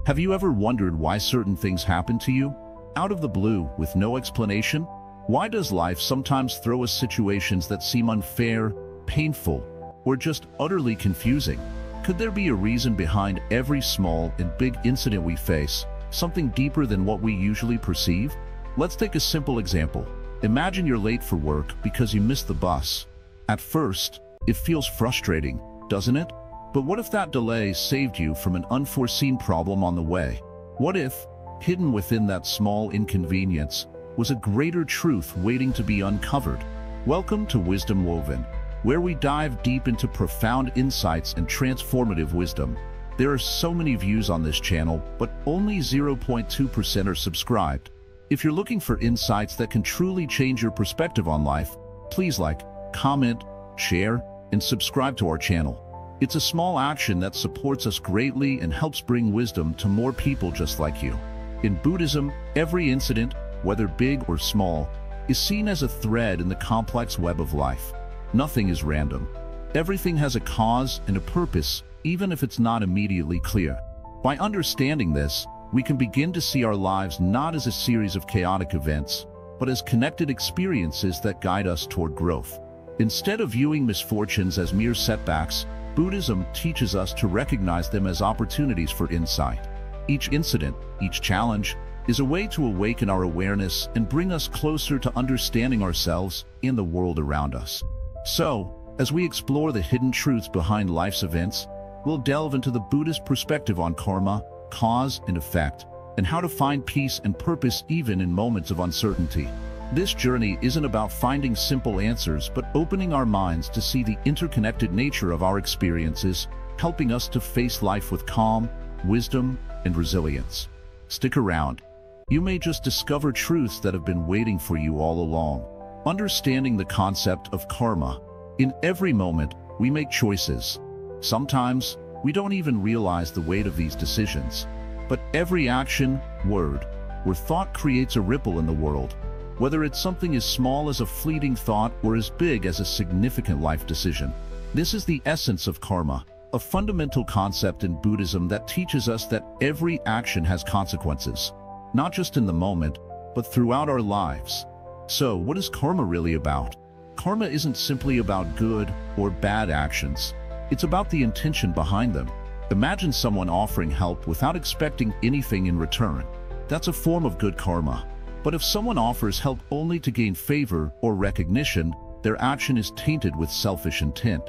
Have you ever wondered why certain things happen to you? Out of the blue, with no explanation? Why does life sometimes throw us situations that seem unfair, painful, or just utterly confusing? Could there be a reason behind every small and big incident we face, something deeper than what we usually perceive? Let's take a simple example. Imagine you're late for work because you missed the bus. At first, it feels frustrating, doesn't it? But what if that delay saved you from an unforeseen problem on the way? What if, hidden within that small inconvenience, was a greater truth waiting to be uncovered? Welcome to Wisdom Woven, where we dive deep into profound insights and transformative wisdom. There are so many views on this channel, but only 0.2% are subscribed. If you're looking for insights that can truly change your perspective on life, please like, comment, share, and subscribe to our channel. It's a small action that supports us greatly and helps bring wisdom to more people just like you. In Buddhism, every incident, whether big or small, is seen as a thread in the complex web of life. Nothing is random. Everything has a cause and a purpose, even if it's not immediately clear. By understanding this, we can begin to see our lives not as a series of chaotic events, but as connected experiences that guide us toward growth. Instead of viewing misfortunes as mere setbacks, Buddhism teaches us to recognize them as opportunities for insight. Each incident, each challenge, is a way to awaken our awareness and bring us closer to understanding ourselves and the world around us. So, as we explore the hidden truths behind life's events, we'll delve into the Buddhist perspective on karma, cause and effect, and how to find peace and purpose even in moments of uncertainty. This journey isn't about finding simple answers, but opening our minds to see the interconnected nature of our experiences, helping us to face life with calm, wisdom, and resilience. Stick around. You may just discover truths that have been waiting for you all along. Understanding the concept of karma. In every moment, we make choices. Sometimes, we don't even realize the weight of these decisions. But every action, word, or thought creates a ripple in the world. Whether it's something as small as a fleeting thought or as big as a significant life decision. This is the essence of karma, a fundamental concept in Buddhism that teaches us that every action has consequences, not just in the moment, but throughout our lives. So, what is karma really about? Karma isn't simply about good or bad actions. It's about the intention behind them. Imagine someone offering help without expecting anything in return. That's a form of good karma. But if someone offers help only to gain favor or recognition, their action is tainted with selfish intent.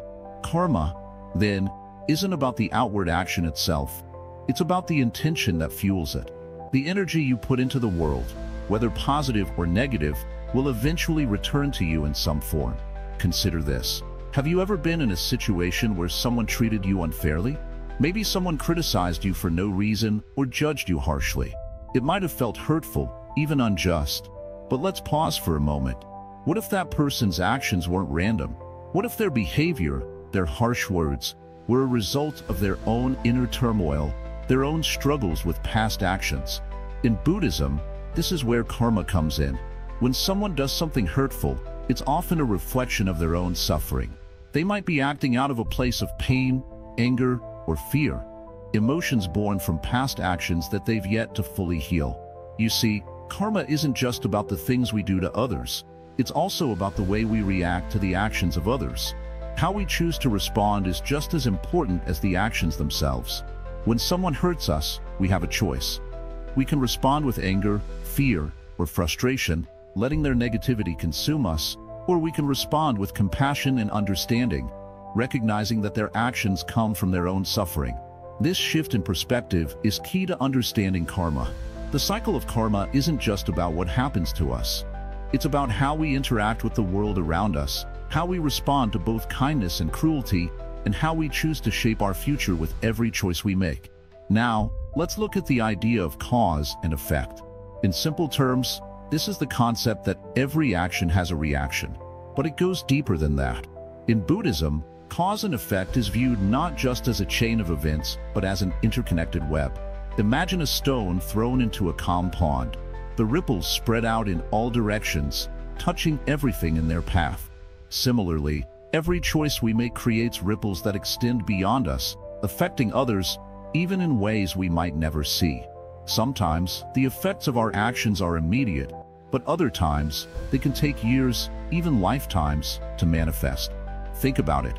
Karma, then, isn't about the outward action itself. It's about the intention that fuels it. The energy you put into the world, whether positive or negative, will eventually return to you in some form. Consider this. Have you ever been in a situation where someone treated you unfairly? Maybe someone criticized you for no reason or judged you harshly. It might have felt hurtful, even unjust. But let's pause for a moment. What if that person's actions weren't random? What if their behavior, their harsh words, were a result of their own inner turmoil, their own struggles with past actions? In Buddhism, this is where karma comes in. When someone does something hurtful, it's often a reflection of their own suffering. They might be acting out of a place of pain, anger, or fear, emotions born from past actions that they've yet to fully heal. You see, karma isn't just about the things we do to others. It's also about the way we react to the actions of others. How we choose to respond is just as important as the actions themselves. When someone hurts us, we have a choice. We can respond with anger, fear, or frustration, letting their negativity consume us, or we can respond with compassion and understanding, recognizing that their actions come from their own suffering. This shift in perspective is key to understanding karma. The cycle of karma isn't just about what happens to us. It's about how we interact with the world around us, how we respond to both kindness and cruelty, and how we choose to shape our future with every choice we make. Now, let's look at the idea of cause and effect. In simple terms, this is the concept that every action has a reaction, but it goes deeper than that. In Buddhism, cause and effect is viewed not just as a chain of events, but as an interconnected web. Imagine a stone thrown into a calm pond. The ripples spread out in all directions, touching everything in their path. Similarly, every choice we make creates ripples that extend beyond us, affecting others, even in ways we might never see. Sometimes, the effects of our actions are immediate, but other times, they can take years, even lifetimes, to manifest. Think about it.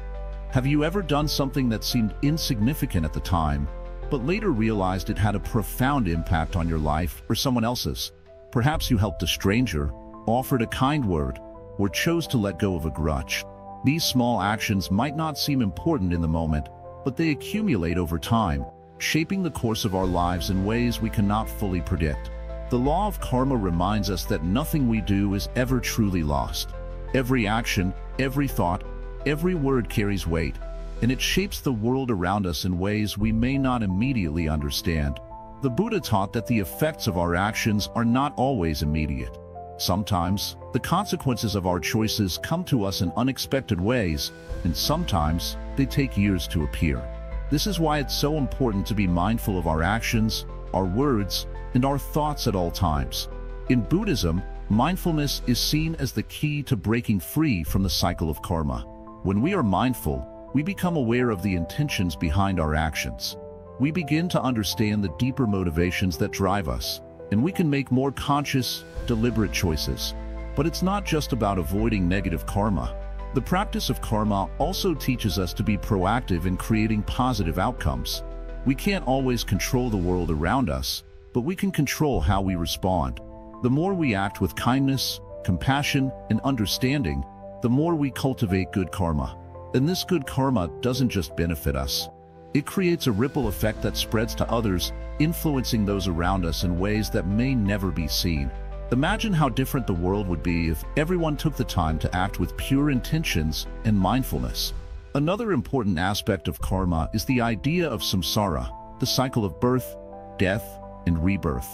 Have you ever done something that seemed insignificant at the time, but later realized it had a profound impact on your life or someone else's? Perhaps you helped a stranger, offered a kind word, or chose to let go of a grudge. These small actions might not seem important in the moment, but they accumulate over time, shaping the course of our lives in ways we cannot fully predict. The law of karma reminds us that nothing we do is ever truly lost. Every action, every thought, every word carries weight, and it shapes the world around us in ways we may not immediately understand. The Buddha taught that the effects of our actions are not always immediate. Sometimes, the consequences of our choices come to us in unexpected ways, and sometimes they take years to appear. This is why it's so important to be mindful of our actions, our words, and our thoughts at all times. In Buddhism, mindfulness is seen as the key to breaking free from the cycle of karma. When we are mindful, we become aware of the intentions behind our actions. We begin to understand the deeper motivations that drive us, and we can make more conscious, deliberate choices. But it's not just about avoiding negative karma. The practice of karma also teaches us to be proactive in creating positive outcomes. We can't always control the world around us, but we can control how we respond. The more we act with kindness, compassion, and understanding, the more we cultivate good karma. And this good karma doesn't just benefit us. It creates a ripple effect that spreads to others, influencing those around us in ways that may never be seen. Imagine how different the world would be if everyone took the time to act with pure intentions and mindfulness. Another important aspect of karma is the idea of samsara, the cycle of birth, death, and rebirth.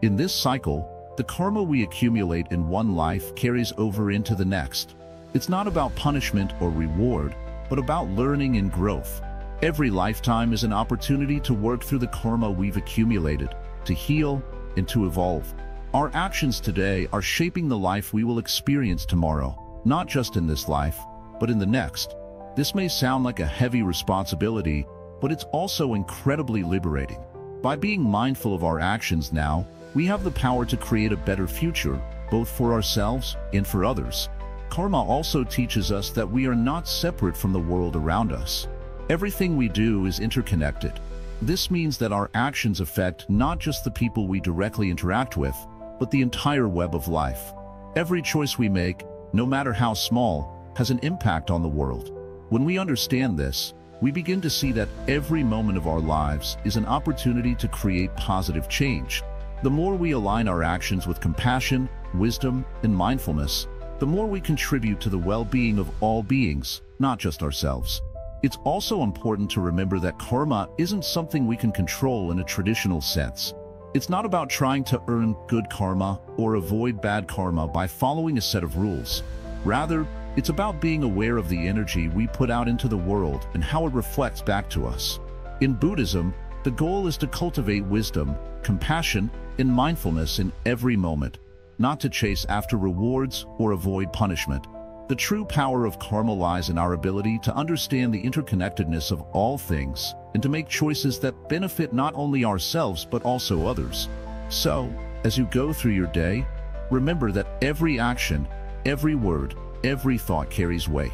In this cycle, the karma we accumulate in one life carries over into the next. It's not about punishment or reward, but about learning and growth. Every lifetime is an opportunity to work through the karma we've accumulated, to heal, and to evolve. Our actions today are shaping the life we will experience tomorrow, not just in this life, but in the next. This may sound like a heavy responsibility, but it's also incredibly liberating. By being mindful of our actions now, we have the power to create a better future, both for ourselves and for others. Karma also teaches us that we are not separate from the world around us. Everything we do is interconnected. This means that our actions affect not just the people we directly interact with, but the entire web of life. Every choice we make, no matter how small, has an impact on the world. When we understand this, we begin to see that every moment of our lives is an opportunity to create positive change. The more we align our actions with compassion, wisdom, and mindfulness, the more we contribute to the well-being of all beings, not just ourselves. It's also important to remember that karma isn't something we can control in a traditional sense. It's not about trying to earn good karma or avoid bad karma by following a set of rules. Rather, it's about being aware of the energy we put out into the world and how it reflects back to us. In Buddhism, the goal is to cultivate wisdom, compassion, and mindfulness in every moment, not to chase after rewards or avoid punishment. The true power of karma lies in our ability to understand the interconnectedness of all things and to make choices that benefit not only ourselves but also others. So, as you go through your day, remember that every action, every word, every thought carries weight.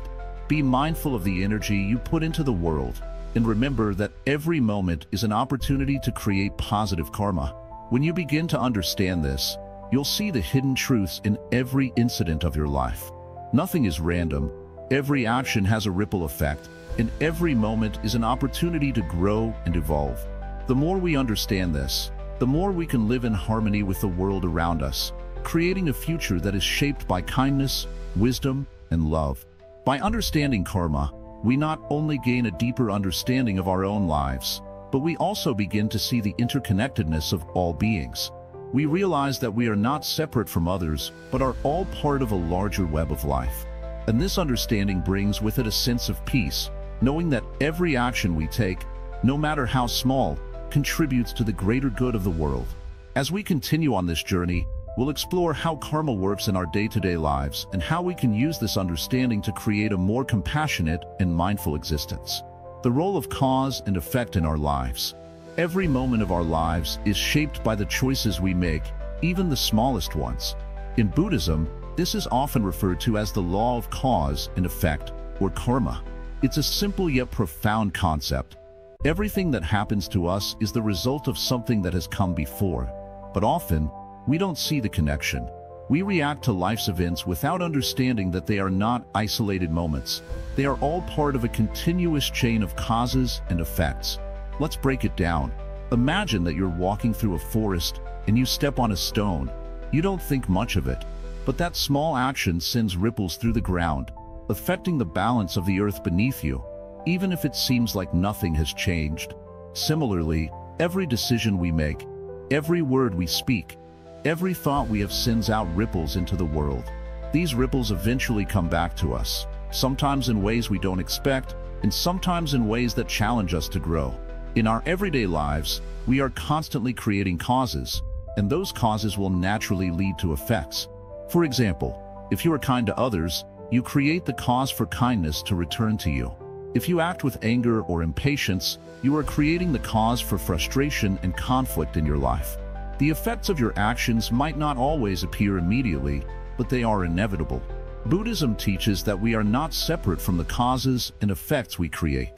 Be mindful of the energy you put into the world, and remember that every moment is an opportunity to create positive karma. When you begin to understand this, you'll see the hidden truths in every incident of your life. Nothing is random. Every action has a ripple effect, and every moment is an opportunity to grow and evolve. The more we understand this, the more we can live in harmony with the world around us, creating a future that is shaped by kindness, wisdom, and love. By understanding karma, we not only gain a deeper understanding of our own lives, but we also begin to see the interconnectedness of all beings. We realize that we are not separate from others, but are all part of a larger web of life. And this understanding brings with it a sense of peace, knowing that every action we take, no matter how small, contributes to the greater good of the world. As we continue on this journey, we'll explore how karma works in our day-to-day lives and how we can use this understanding to create a more compassionate and mindful existence. The role of cause and effect in our lives. Every moment of our lives is shaped by the choices we make, even the smallest ones. In Buddhism, this is often referred to as the law of cause and effect, or karma. It's a simple yet profound concept. Everything that happens to us is the result of something that has come before. But often, we don't see the connection. We react to life's events without understanding that they are not isolated moments. They are all part of a continuous chain of causes and effects. Let's break it down. Imagine that you're walking through a forest and you step on a stone. You don't think much of it, but that small action sends ripples through the ground, affecting the balance of the earth beneath you, even if it seems like nothing has changed. Similarly, every decision we make, every word we speak, every thought we have sends out ripples into the world. These ripples eventually come back to us, sometimes in ways we don't expect, and sometimes in ways that challenge us to grow. In our everyday lives, we are constantly creating causes, and those causes will naturally lead to effects. For example, if you are kind to others, you create the cause for kindness to return to you. If you act with anger or impatience, you are creating the cause for frustration and conflict in your life. The effects of your actions might not always appear immediately, but they are inevitable. Buddhism teaches that we are not separate from the causes and effects we create.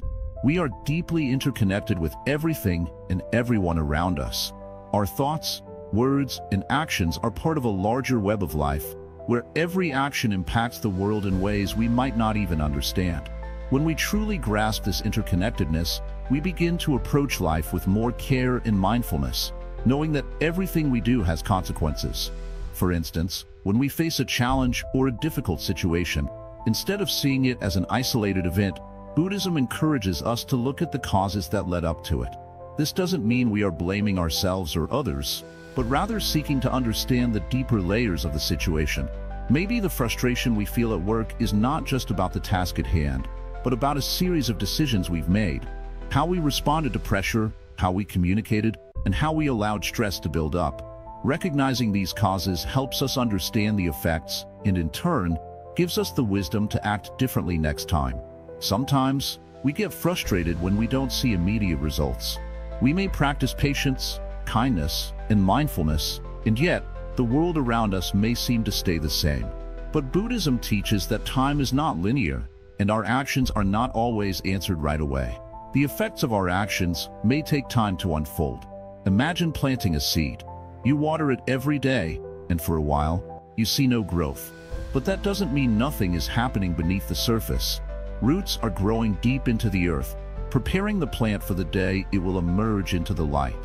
We are deeply interconnected with everything and everyone around us. Our thoughts, words, and actions are part of a larger web of life, where every action impacts the world in ways we might not even understand. When we truly grasp this interconnectedness, we begin to approach life with more care and mindfulness, knowing that everything we do has consequences. For instance, when we face a challenge or a difficult situation, instead of seeing it as an isolated event, Buddhism encourages us to look at the causes that led up to it. This doesn't mean we are blaming ourselves or others, but rather seeking to understand the deeper layers of the situation. Maybe the frustration we feel at work is not just about the task at hand, but about a series of decisions we've made. How we responded to pressure, how we communicated, and how we allowed stress to build up. Recognizing these causes helps us understand the effects, and in turn, gives us the wisdom to act differently next time. Sometimes, we get frustrated when we don't see immediate results. We may practice patience, kindness, and mindfulness, and yet, the world around us may seem to stay the same. But Buddhism teaches that time is not linear, and our actions are not always answered right away. The effects of our actions may take time to unfold. Imagine planting a seed. You water it every day, and for a while, you see no growth. But that doesn't mean nothing is happening beneath the surface. Roots are growing deep into the earth, preparing the plant for the day it will emerge into the light.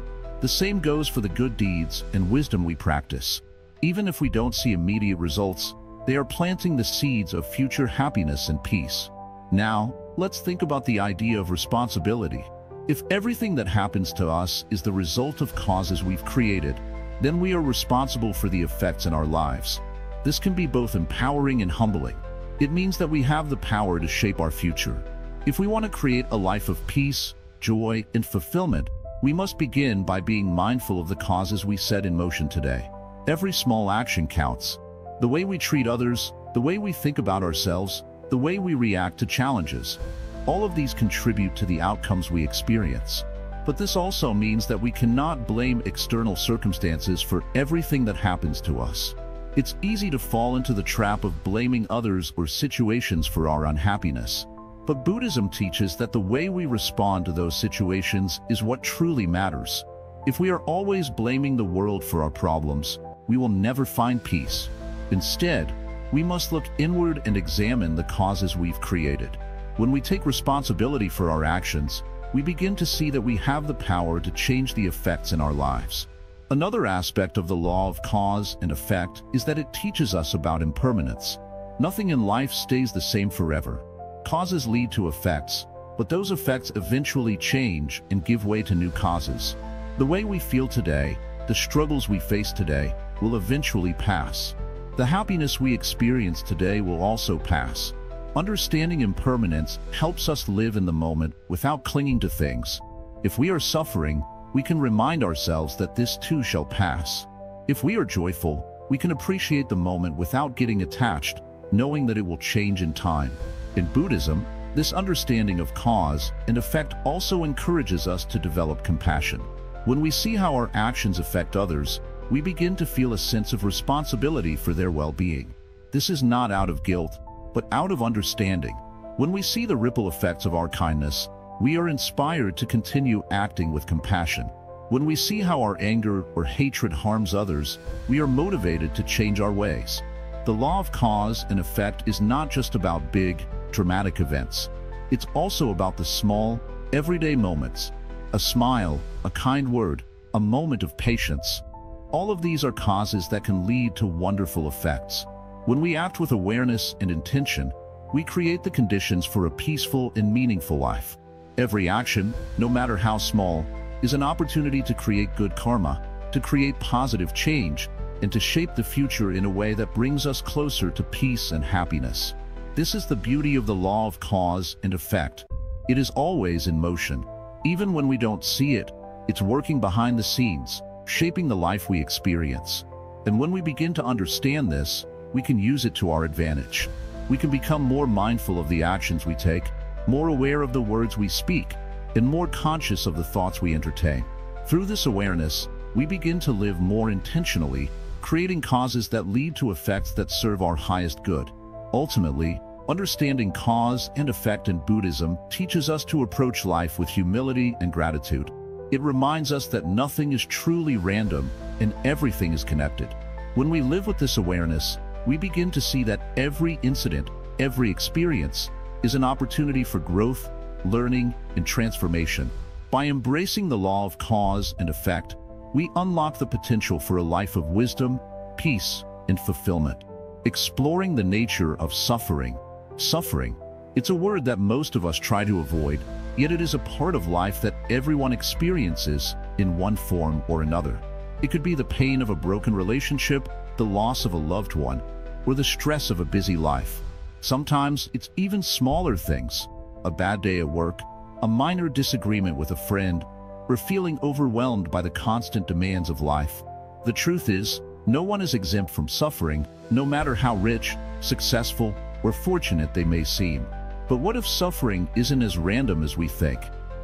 The same goes for the good deeds and wisdom we practice. Even if we don't see immediate results, they are planting the seeds of future happiness and peace. Now, let's think about the idea of responsibility. If everything that happens to us is the result of causes we've created, then we are responsible for the effects in our lives. This can be both empowering and humbling. It means that we have the power to shape our future. If we want to create a life of peace, joy, and fulfillment, we must begin by being mindful of the causes we set in motion today. Every small action counts. The way we treat others, the way we think about ourselves, the way we react to challenges. All of these contribute to the outcomes we experience. But this also means that we cannot blame external circumstances for everything that happens to us. It's easy to fall into the trap of blaming others or situations for our unhappiness. But Buddhism teaches that the way we respond to those situations is what truly matters. If we are always blaming the world for our problems, we will never find peace. Instead, we must look inward and examine the causes we've created. When we take responsibility for our actions, we begin to see that we have the power to change the effects in our lives. Another aspect of the law of cause and effect is that it teaches us about impermanence. Nothing in life stays the same forever. Causes lead to effects, but those effects eventually change and give way to new causes. The way we feel today, the struggles we face today, will eventually pass. The happiness we experience today will also pass. Understanding impermanence helps us live in the moment without clinging to things. If we are suffering, we can remind ourselves that this too shall pass. If we are joyful, we can appreciate the moment without getting attached, knowing that it will change in time. In Buddhism, This understanding of cause and effect also encourages us to develop compassion. When we see how our actions affect others, we begin to feel a sense of responsibility for their well-being. This is not out of guilt, but out of understanding. When we see the ripple effects of our kindness, we are inspired to continue acting with compassion. When we see how our anger or hatred harms others, we are motivated to change our ways. The law of cause and effect is not just about big, dramatic events. It's also about the small, everyday moments. A smile, a kind word, a moment of patience. All of these are causes that can lead to wonderful effects. When we act with awareness and intention, we create the conditions for a peaceful and meaningful life. Every action, no matter how small, is an opportunity to create good karma, to create positive change, and to shape the future in a way that brings us closer to peace and happiness. This is the beauty of the law of cause and effect. It is always in motion. Even when we don't see it, it's working behind the scenes, shaping the life we experience. And when we begin to understand this, we can use it to our advantage. We can become more mindful of the actions we take, more aware of the words we speak, and more conscious of the thoughts we entertain. Through this awareness, we begin to live more intentionally, creating causes that lead to effects that serve our highest good. Ultimately, understanding cause and effect in Buddhism teaches us to approach life with humility and gratitude. It reminds us that nothing is truly random and everything is connected. When we live with this awareness, we begin to see that every incident, every experience, is an opportunity for growth, learning, and transformation. By embracing the law of cause and effect, we unlock the potential for a life of wisdom, peace, and fulfillment. Exploring the nature of suffering. Suffering, it's a word that most of us try to avoid, yet it is a part of life that everyone experiences in one form or another. It could be the pain of a broken relationship, the loss of a loved one, or the stress of a busy life. Sometimes it's even smaller things, a bad day at work, a minor disagreement with a friend, or feeling overwhelmed by the constant demands of life. The truth is, no one is exempt from suffering, no matter how rich, successful, or fortunate they may seem. But what if suffering isn't as random as we think?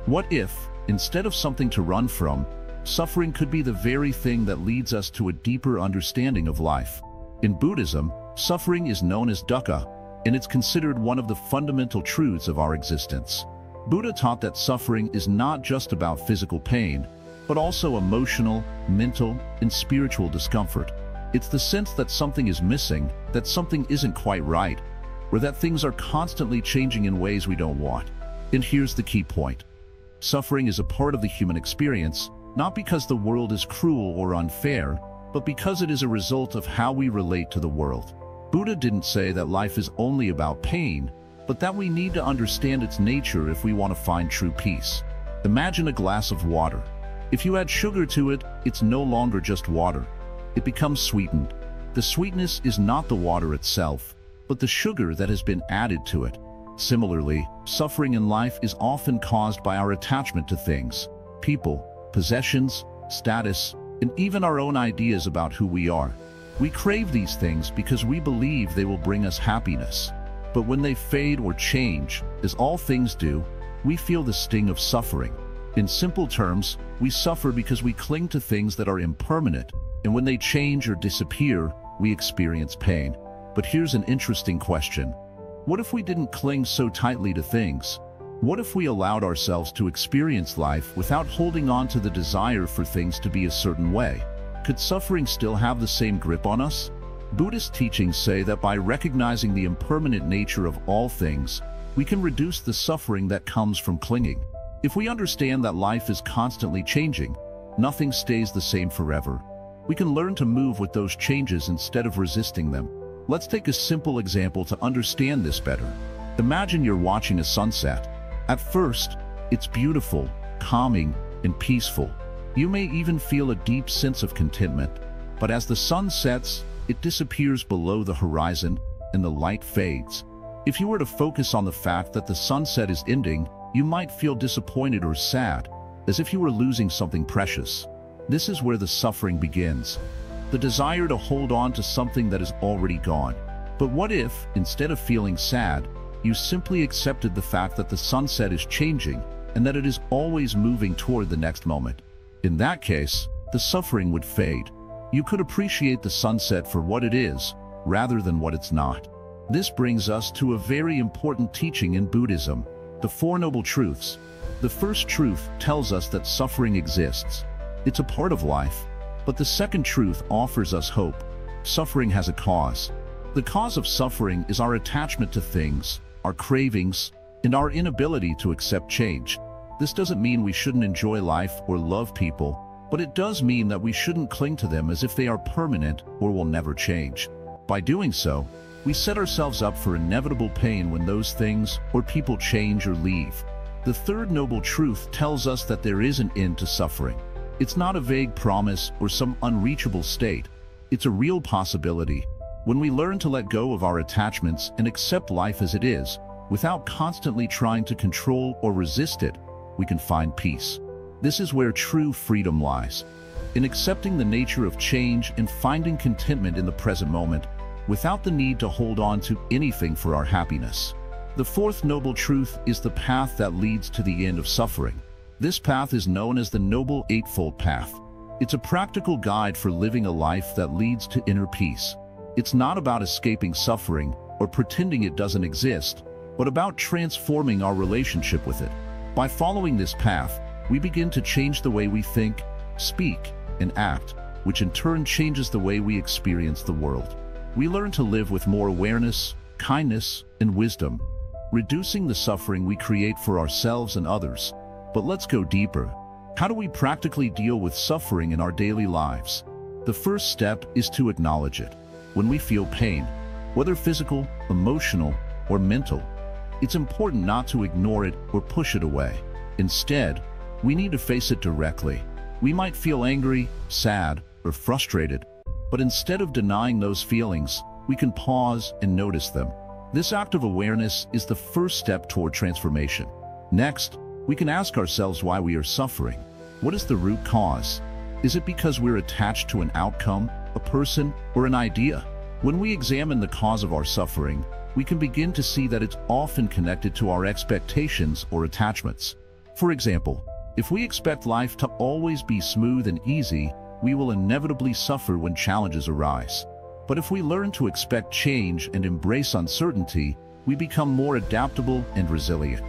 What if, instead of something to run from, suffering could be the very thing that leads us to a deeper understanding of life? In Buddhism, suffering is known as dukkha, and it's considered one of the fundamental truths of our existence. Buddha taught that suffering is not just about physical pain, but also emotional, mental, and spiritual discomfort. It's the sense that something is missing, that something isn't quite right, or that things are constantly changing in ways we don't want. And here's the key point. Suffering is a part of the human experience, not because the world is cruel or unfair, but because it is a result of how we relate to the world. Buddha didn't say that life is only about pain, but that we need to understand its nature if we want to find true peace. Imagine a glass of water. If you add sugar to it, it's no longer just water. It becomes sweetened. The sweetness is not the water itself, but the sugar that has been added to it. Similarly, suffering in life is often caused by our attachment to things, people, possessions, status, and even our own ideas about who we are. We crave these things because we believe they will bring us happiness. But when they fade or change, as all things do, we feel the sting of suffering. In simple terms, we suffer because we cling to things that are impermanent, and when they change or disappear, we experience pain. But here's an interesting question. What if we didn't cling so tightly to things? What if we allowed ourselves to experience life without holding on to the desire for things to be a certain way? Could suffering still have the same grip on us? Buddhist teachings say that by recognizing the impermanent nature of all things, we can reduce the suffering that comes from clinging. If we understand that life is constantly changing, nothing stays the same forever, we can learn to move with those changes instead of resisting them. Let's take a simple example to understand this better. Imagine you're watching a sunset. At first, it's beautiful, calming, and peaceful. You may even feel a deep sense of contentment, but as the sun sets, it disappears below the horizon and the light fades. If you were to focus on the fact that the sunset is ending, you might feel disappointed or sad, as if you were losing something precious. This is where the suffering begins, the desire to hold on to something that is already gone. But what if, instead of feeling sad, you simply accepted the fact that the sunset is changing and that it is always moving toward the next moment. In that case, the suffering would fade. You could appreciate the sunset for what it is, rather than what it's not. This brings us to a very important teaching in Buddhism, the Four Noble Truths. The first truth tells us that suffering exists. It's a part of life. But the second truth offers us hope. Suffering has a cause. The cause of suffering is our attachment to things, our cravings, and our inability to accept change. This doesn't mean we shouldn't enjoy life or love people, but it does mean that we shouldn't cling to them as if they are permanent or will never change. By doing so, we set ourselves up for inevitable pain when those things or people change or leave. The third noble truth tells us that there is an end to suffering. It's not a vague promise or some unreachable state. It's a real possibility. When we learn to let go of our attachments and accept life as it is, without constantly trying to control or resist it, we can find peace. This is where true freedom lies, in accepting the nature of change and finding contentment in the present moment, without the need to hold on to anything for our happiness. The fourth noble truth is the path that leads to the end of suffering. This path is known as the Noble Eightfold Path. It's a practical guide for living a life that leads to inner peace. It's not about escaping suffering or pretending it doesn't exist, but about transforming our relationship with it. By following this path, we begin to change the way we think, speak, and act, which in turn changes the way we experience the world. We learn to live with more awareness, kindness, and wisdom, reducing the suffering we create for ourselves and others. But let's go deeper. How do we practically deal with suffering in our daily lives? The first step is to acknowledge it. When we feel pain, whether physical, emotional, or mental, it's important not to ignore it or push it away. Instead, we need to face it directly. We might feel angry, sad, or frustrated, but instead of denying those feelings, we can pause and notice them. This act of awareness is the first step toward transformation. Next, we can ask ourselves why we are suffering. What is the root cause? Is it because we're attached to an outcome, a person, or an idea? When we examine the cause of our suffering, we can begin to see that it's often connected to our expectations or attachments. For example, if we expect life to always be smooth and easy, we will inevitably suffer when challenges arise. But if we learn to expect change and embrace uncertainty, we become more adaptable and resilient.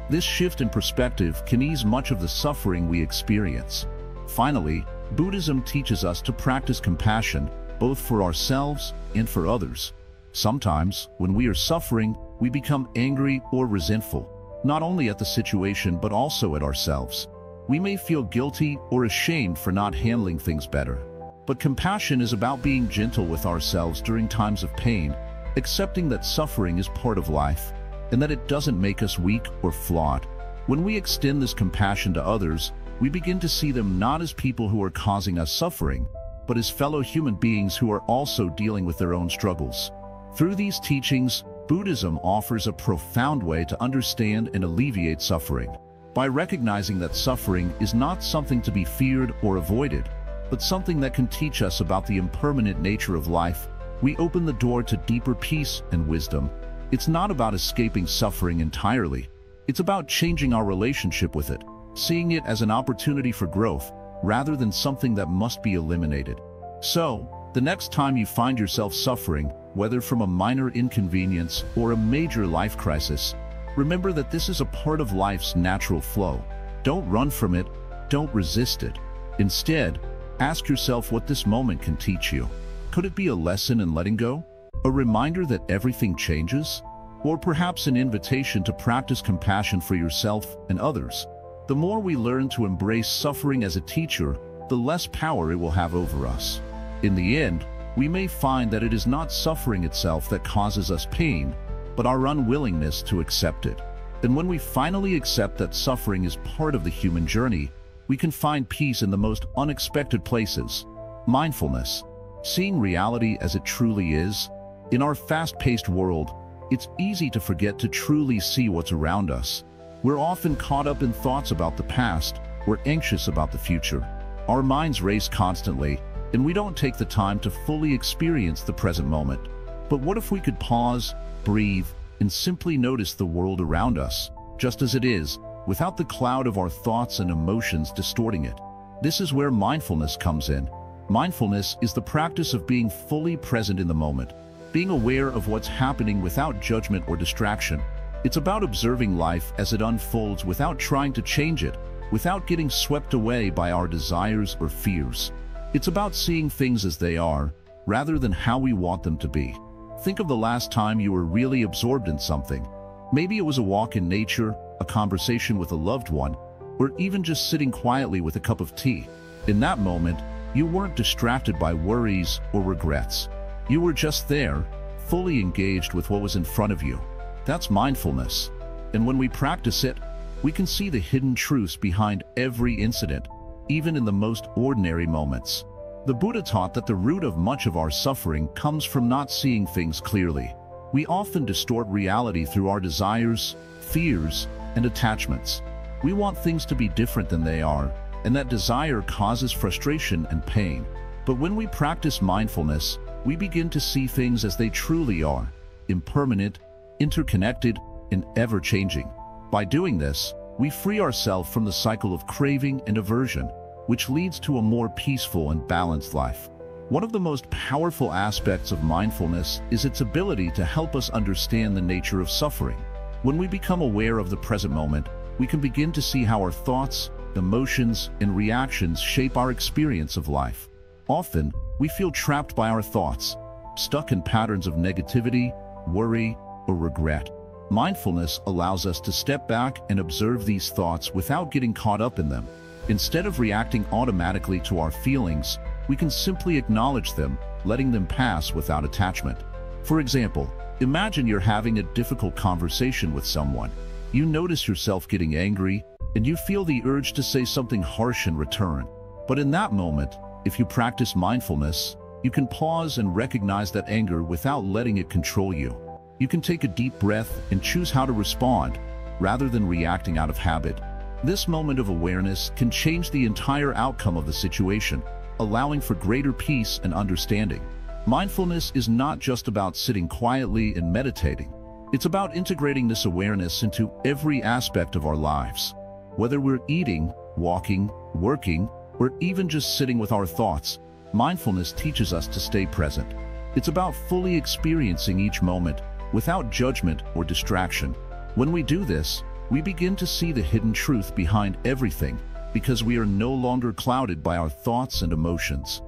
This shift in perspective can ease much of the suffering we experience. Finally, Buddhism teaches us to practice compassion, both for ourselves and for others. Sometimes, when we are suffering, we become angry or resentful, not only at the situation but also at ourselves. We may feel guilty or ashamed for not handling things better. But compassion is about being gentle with ourselves during times of pain, accepting that suffering is part of life, and that it doesn't make us weak or flawed. When we extend this compassion to others, we begin to see them not as people who are causing us suffering, but as fellow human beings who are also dealing with their own struggles. Through these teachings, Buddhism offers a profound way to understand and alleviate suffering. By recognizing that suffering is not something to be feared or avoided, but something that can teach us about the impermanent nature of life, we open the door to deeper peace and wisdom. It's not about escaping suffering entirely. It's about changing our relationship with it, seeing it as an opportunity for growth, rather than something that must be eliminated. So, the next time you find yourself suffering, whether from a minor inconvenience or a major life crisis, remember that this is a part of life's natural flow. Don't run from it, don't resist it. Instead, ask yourself what this moment can teach you. Could it be a lesson in letting go? A reminder that everything changes? Or perhaps an invitation to practice compassion for yourself and others? The more we learn to embrace suffering as a teacher, the less power it will have over us. In the end, we may find that it is not suffering itself that causes us pain, but our unwillingness to accept it. And when we finally accept that suffering is part of the human journey, we can find peace in the most unexpected places. Mindfulness, seeing reality as it truly is. In our fast-paced world, it's easy to forget to truly see what's around us. We're often caught up in thoughts about the past, we're anxious about the future. Our minds race constantly, and we don't take the time to fully experience the present moment. But what if we could pause, breathe, and simply notice the world around us, just as it is, without the cloud of our thoughts and emotions distorting it. This is where mindfulness comes in. Mindfulness is the practice of being fully present in the moment, being aware of what's happening without judgment or distraction. It's about observing life as it unfolds without trying to change it, without getting swept away by our desires or fears. It's about seeing things as they are, rather than how we want them to be. Think of the last time you were really absorbed in something. Maybe it was a walk in nature, a conversation with a loved one, or even just sitting quietly with a cup of tea. In that moment, you weren't distracted by worries or regrets. You were just there, fully engaged with what was in front of you. That's mindfulness. And when we practice it, we can see the hidden truths behind every incident, even in the most ordinary moments. The Buddha taught that the root of much of our suffering comes from not seeing things clearly. We often distort reality through our desires, fears, and attachments. We want things to be different than they are, and that desire causes frustration and pain. But when we practice mindfulness, we begin to see things as they truly are, impermanent, interconnected, and ever-changing. By doing this, we free ourselves from the cycle of craving and aversion, which leads to a more peaceful and balanced life. One of the most powerful aspects of mindfulness is its ability to help us understand the nature of suffering. When we become aware of the present moment, we can begin to see how our thoughts, emotions, and reactions shape our experience of life. Often, we feel trapped by our thoughts, stuck in patterns of negativity, worry, or regret. Mindfulness allows us to step back and observe these thoughts without getting caught up in them. Instead of reacting automatically to our feelings, we can simply acknowledge them, letting them pass without attachment. For example, imagine you're having a difficult conversation with someone. You notice yourself getting angry, and you feel the urge to say something harsh in return. But in that moment, if you practice mindfulness, you can pause and recognize that anger without letting it control you. You can take a deep breath and choose how to respond, rather than reacting out of habit. This moment of awareness can change the entire outcome of the situation, allowing for greater peace and understanding. Mindfulness is not just about sitting quietly and meditating. It's about integrating this awareness into every aspect of our lives. Whether we're eating, walking, working, or even just sitting with our thoughts, mindfulness teaches us to stay present. It's about fully experiencing each moment, without judgment or distraction. When we do this, we begin to see the hidden truth behind everything, because we are no longer clouded by our thoughts and emotions.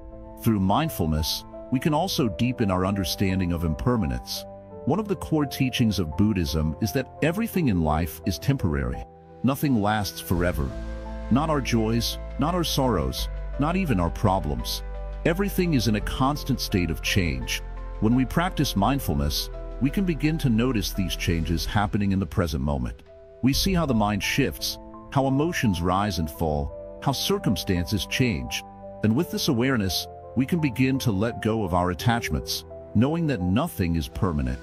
Through mindfulness, we can also deepen our understanding of impermanence. One of the core teachings of Buddhism is that everything in life is temporary. Nothing lasts forever. Not our joys, not our sorrows, not even our problems. Everything is in a constant state of change. When we practice mindfulness, we can begin to notice these changes happening in the present moment. We see how the mind shifts, how emotions rise and fall, how circumstances change. And with this awareness, we can begin to let go of our attachments, knowing that nothing is permanent.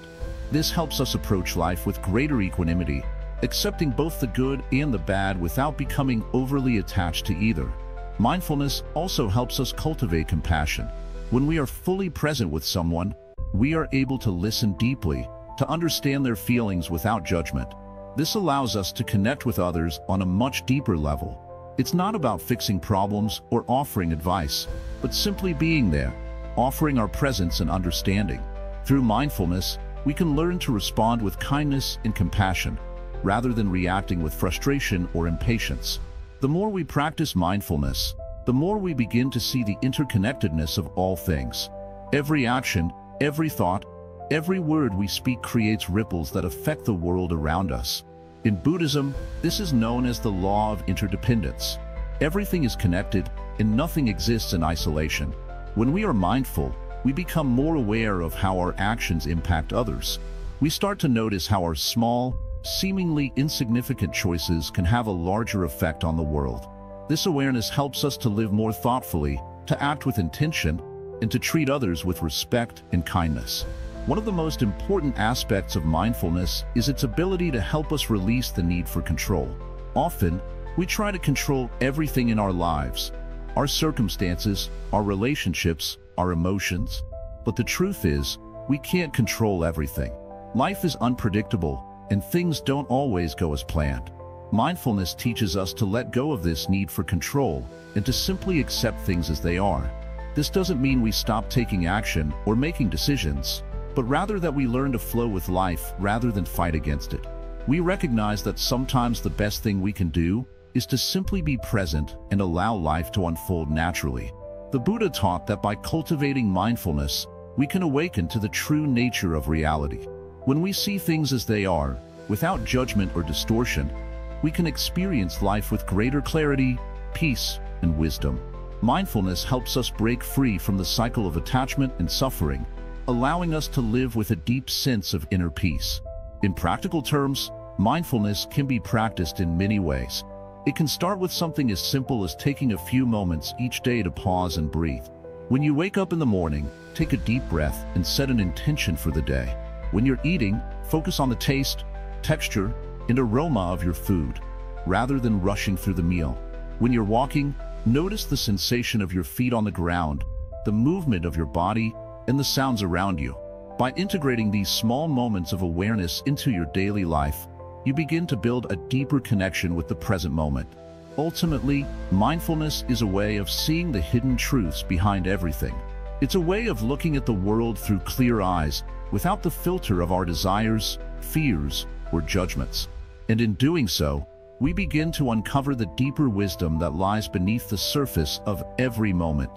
This helps us approach life with greater equanimity, accepting both the good and the bad without becoming overly attached to either. Mindfulness also helps us cultivate compassion. When we are fully present with someone, we are able to listen deeply, to understand their feelings without judgment. This allows us to connect with others on a much deeper level. It's not about fixing problems or offering advice, but simply being there, offering our presence and understanding. Through mindfulness, we can learn to respond with kindness and compassion, rather than reacting with frustration or impatience. The more we practice mindfulness, the more we begin to see the interconnectedness of all things. Every action, every thought, every word we speak creates ripples that affect the world around us. In Buddhism, this is known as the law of interdependence. Everything is connected, and nothing exists in isolation. When we are mindful, we become more aware of how our actions impact others. We start to notice how our small, seemingly insignificant choices can have a larger effect on the world. This awareness helps us to live more thoughtfully, to act with intention, and to treat others with respect and kindness. One of the most important aspects of mindfulness is its ability to help us release the need for control. Often, we try to control everything in our lives, our circumstances, our relationships, our emotions. But the truth is, we can't control everything. Life is unpredictable, and things don't always go as planned. Mindfulness teaches us to let go of this need for control and to simply accept things as they are. This doesn't mean we stop taking action or making decisions, but rather that we learn to flow with life rather than fight against it. We recognize that sometimes the best thing we can do is to simply be present and allow life to unfold naturally. The Buddha taught that by cultivating mindfulness, we can awaken to the true nature of reality. When we see things as they are, without judgment or distortion, we can experience life with greater clarity, peace, and wisdom. Mindfulness helps us break free from the cycle of attachment and suffering, allowing us to live with a deep sense of inner peace. In practical terms, mindfulness can be practiced in many ways. It can start with something as simple as taking a few moments each day to pause and breathe. When you wake up in the morning, take a deep breath and set an intention for the day. When you're eating, focus on the taste, texture, and aroma of your food, rather than rushing through the meal. When you're walking, notice the sensation of your feet on the ground, the movement of your body, and the sounds around you. By integrating these small moments of awareness into your daily life, you begin to build a deeper connection with the present moment. Ultimately, mindfulness is a way of seeing the hidden truths behind everything. It's a way of looking at the world through clear eyes, without the filter of our desires, fears, or judgments. And in doing so, we begin to uncover the deeper wisdom that lies beneath the surface of every moment.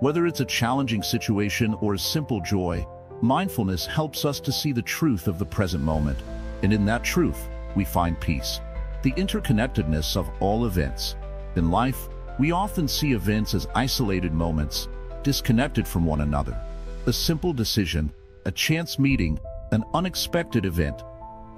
Whether it's a challenging situation or a simple joy, mindfulness helps us to see the truth of the present moment. And in that truth, we find peace. The interconnectedness of all events. In life, we often see events as isolated moments, disconnected from one another. A simple decision, a chance meeting, an unexpected event.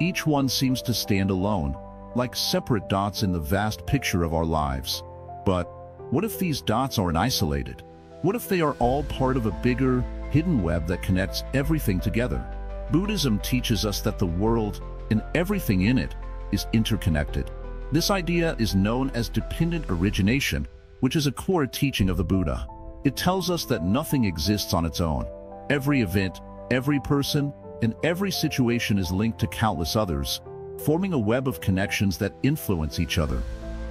Each one seems to stand alone, like separate dots in the vast picture of our lives. But what if these dots aren't isolated? What if they are all part of a bigger, hidden web that connects everything together? Buddhism teaches us that the world, and everything in it, is interconnected. This idea is known as dependent origination, which is a core teaching of the Buddha. It tells us that nothing exists on its own. Every event, every person, and every situation is linked to countless others, forming a web of connections that influence each other,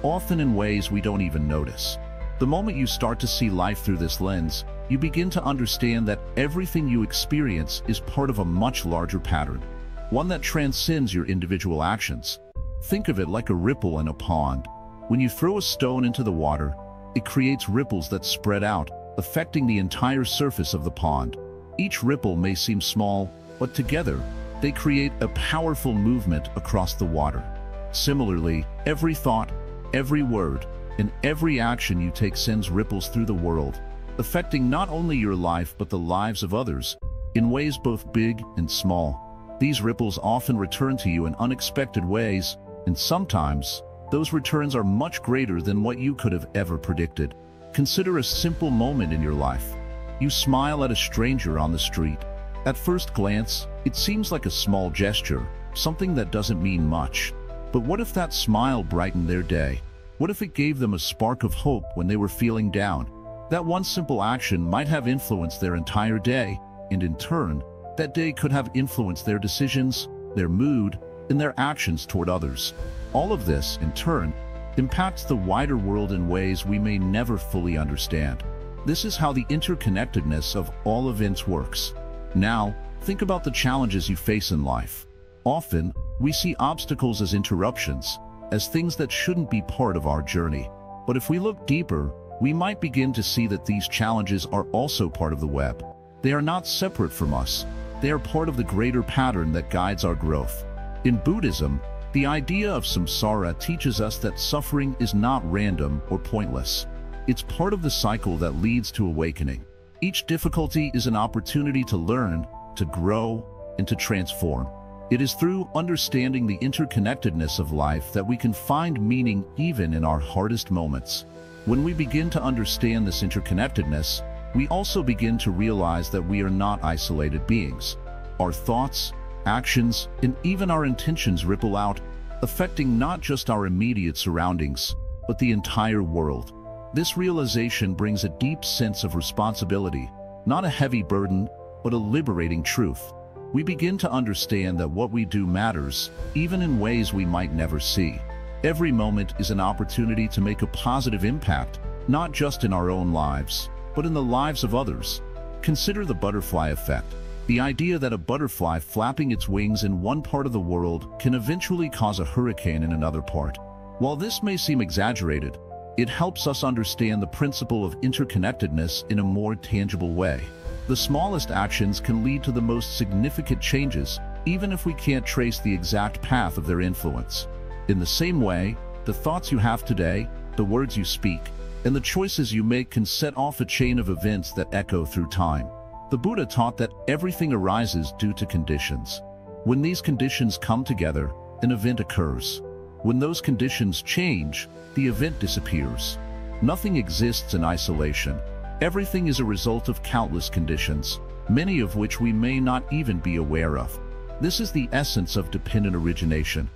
often in ways we don't even notice. The moment you start to see life through this lens, you begin to understand that everything you experience is part of a much larger pattern, one that transcends your individual actions. Think of it like a ripple in a pond. When you throw a stone into the water, it creates ripples that spread out, affecting the entire surface of the pond. Each ripple may seem small, but together, they create a powerful movement across the water. Similarly, every thought, every word, and every action you take sends ripples through the world, affecting not only your life but the lives of others, in ways both big and small. These ripples often return to you in unexpected ways, and sometimes, those returns are much greater than what you could have ever predicted. Consider a simple moment in your life. You smile at a stranger on the street. At first glance, it seems like a small gesture, something that doesn't mean much. But what if that smile brightened their day? What if it gave them a spark of hope when they were feeling down? That one simple action might have influenced their entire day, and in turn, that day could have influenced their decisions, their mood, and their actions toward others. All of this, in turn, impacts the wider world in ways we may never fully understand. This is how the interconnectedness of all events works. Now, think about the challenges you face in life. Often, we see obstacles as interruptions, as things that shouldn't be part of our journey. But if we look deeper, we might begin to see that these challenges are also part of the web. They are not separate from us. They are part of the greater pattern that guides our growth. In Buddhism, the idea of samsara teaches us that suffering is not random or pointless. It's part of the cycle that leads to awakening. Each difficulty is an opportunity to learn, to grow, and to transform. It is through understanding the interconnectedness of life that we can find meaning even in our hardest moments. When we begin to understand this interconnectedness, we also begin to realize that we are not isolated beings. Our thoughts, actions, and even our intentions ripple out, affecting not just our immediate surroundings, but the entire world. This realization brings a deep sense of responsibility, not a heavy burden, but a liberating truth. we begin to understand that what we do matters, even in ways we might never see. Every moment is an opportunity to make a positive impact, not just in our own lives, but in the lives of others. Consider the butterfly effect. The idea that a butterfly flapping its wings in one part of the world can eventually cause a hurricane in another part. While this may seem exaggerated, it helps us understand the principle of interconnectedness in a more tangible way. The smallest actions can lead to the most significant changes, even if we can't trace the exact path of their influence. In the same way, the thoughts you have today, the words you speak, and the choices you make can set off a chain of events that echo through time. The Buddha taught that everything arises due to conditions. When these conditions come together, an event occurs. When those conditions change, the event disappears. Nothing exists in isolation. Everything is a result of countless conditions, many of which we may not even be aware of. This is the essence of dependent origination.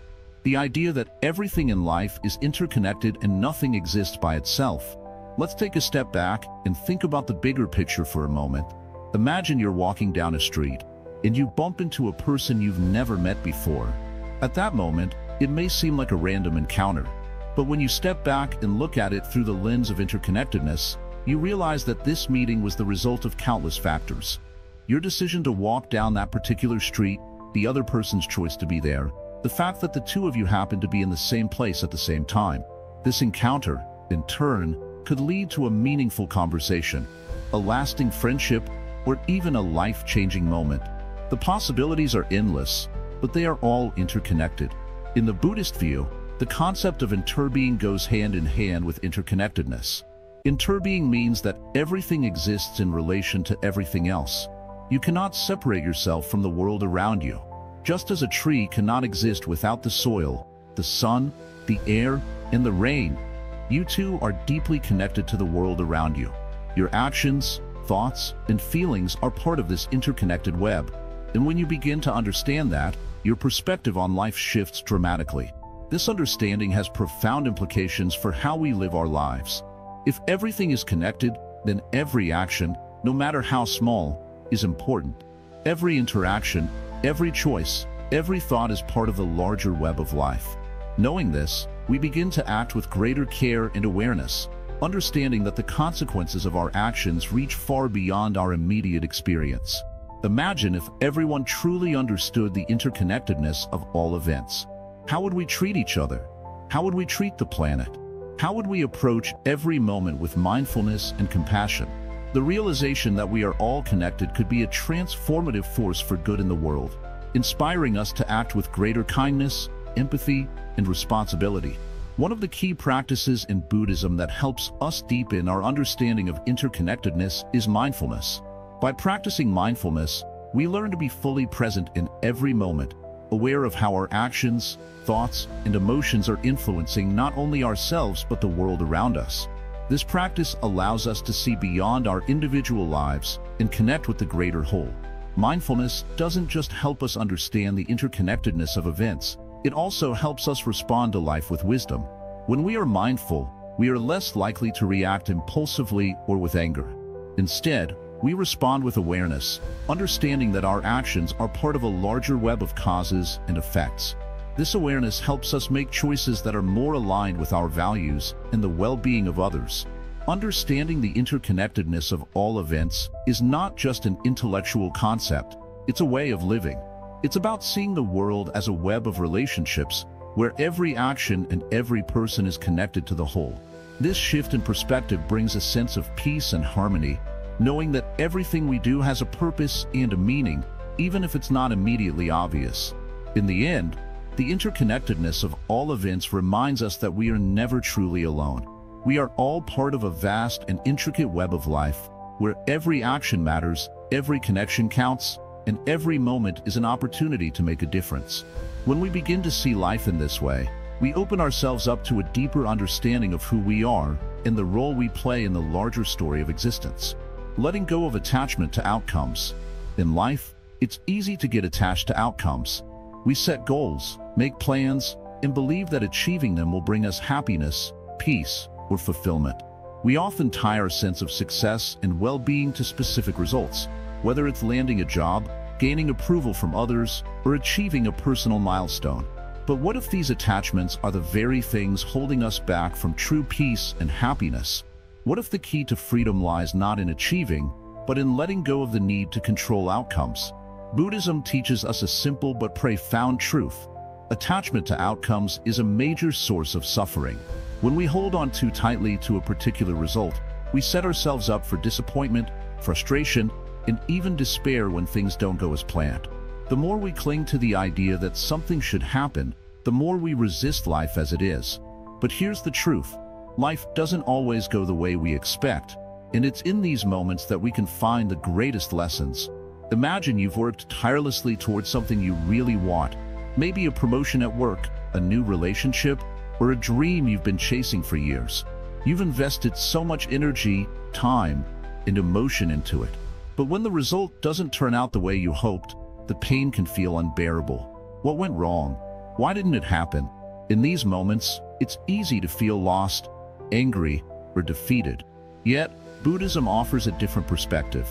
The idea that everything in life is interconnected and nothing exists by itself. Let's take a step back and think about the bigger picture for a moment. Imagine you're walking down a street, and you bump into a person you've never met before. At that moment, it may seem like a random encounter, but when you step back and look at it through the lens of interconnectedness, you realize that this meeting was the result of countless factors. Your decision to walk down that particular street, the other person's choice to be there, the fact that the two of you happen to be in the same place at the same time. This encounter, in turn, could lead to a meaningful conversation, a lasting friendship, or even a life-changing moment. The possibilities are endless, but they are all interconnected. In the Buddhist view, the concept of interbeing goes hand in hand with interconnectedness. Interbeing means that everything exists in relation to everything else. You cannot separate yourself from the world around you. Just as a tree cannot exist without the soil, the sun, the air, and the rain, you too are deeply connected to the world around you. Your actions, thoughts, and feelings are part of this interconnected web. And when you begin to understand that, your perspective on life shifts dramatically. This understanding has profound implications for how we live our lives. If everything is connected, then every action, no matter how small, is important. Every interaction, every choice, every thought is part of the larger web of life. Knowing this, we begin to act with greater care and awareness, understanding that the consequences of our actions reach far beyond our immediate experience. Imagine if everyone truly understood the interconnectedness of all events. How would we treat each other? How would we treat the planet? How would we approach every moment with mindfulness and compassion? The realization that we are all connected could be a transformative force for good in the world, inspiring us to act with greater kindness, empathy, and responsibility. One of the key practices in Buddhism that helps us deepen our understanding of interconnectedness is mindfulness. By practicing mindfulness, we learn to be fully present in every moment, aware of how our actions, thoughts, and emotions are influencing not only ourselves but the world around us. This practice allows us to see beyond our individual lives and connect with the greater whole. Mindfulness doesn't just help us understand the interconnectedness of events, it also helps us respond to life with wisdom. When we are mindful, we are less likely to react impulsively or with anger. Instead, we respond with awareness, understanding that our actions are part of a larger web of causes and effects. This awareness helps us make choices that are more aligned with our values and the well-being of others. Understanding the interconnectedness of all events is not just an intellectual concept, it's a way of living. It's about seeing the world as a web of relationships where every action and every person is connected to the whole. This shift in perspective brings a sense of peace and harmony, knowing that everything we do has a purpose and a meaning, even if it's not immediately obvious. In the end, the interconnectedness of all events reminds us that we are never truly alone. We are all part of a vast and intricate web of life, where every action matters, every connection counts, and every moment is an opportunity to make a difference. When we begin to see life in this way, we open ourselves up to a deeper understanding of who we are and the role we play in the larger story of existence. Letting go of attachment to outcomes. In life, it's easy to get attached to outcomes. We set goals, make plans, and believe that achieving them will bring us happiness, peace, or fulfillment. We often tie our sense of success and well-being to specific results, whether it's landing a job, gaining approval from others, or achieving a personal milestone. But what if these attachments are the very things holding us back from true peace and happiness? What if the key to freedom lies not in achieving, but in letting go of the need to control outcomes? Buddhism teaches us a simple but profound truth. Attachment to outcomes is a major source of suffering. When we hold on too tightly to a particular result, we set ourselves up for disappointment, frustration, and even despair when things don't go as planned. The more we cling to the idea that something should happen, the more we resist life as it is. But here's the truth. Life doesn't always go the way we expect, and it's in these moments that we can find the greatest lessons. Imagine you've worked tirelessly towards something you really want, maybe a promotion at work, a new relationship, or a dream you've been chasing for years. You've invested so much energy, time, and emotion into it. But when the result doesn't turn out the way you hoped, the pain can feel unbearable. What went wrong? Why didn't it happen? In these moments, it's easy to feel lost, angry, or defeated. Yet, Buddhism offers a different perspective.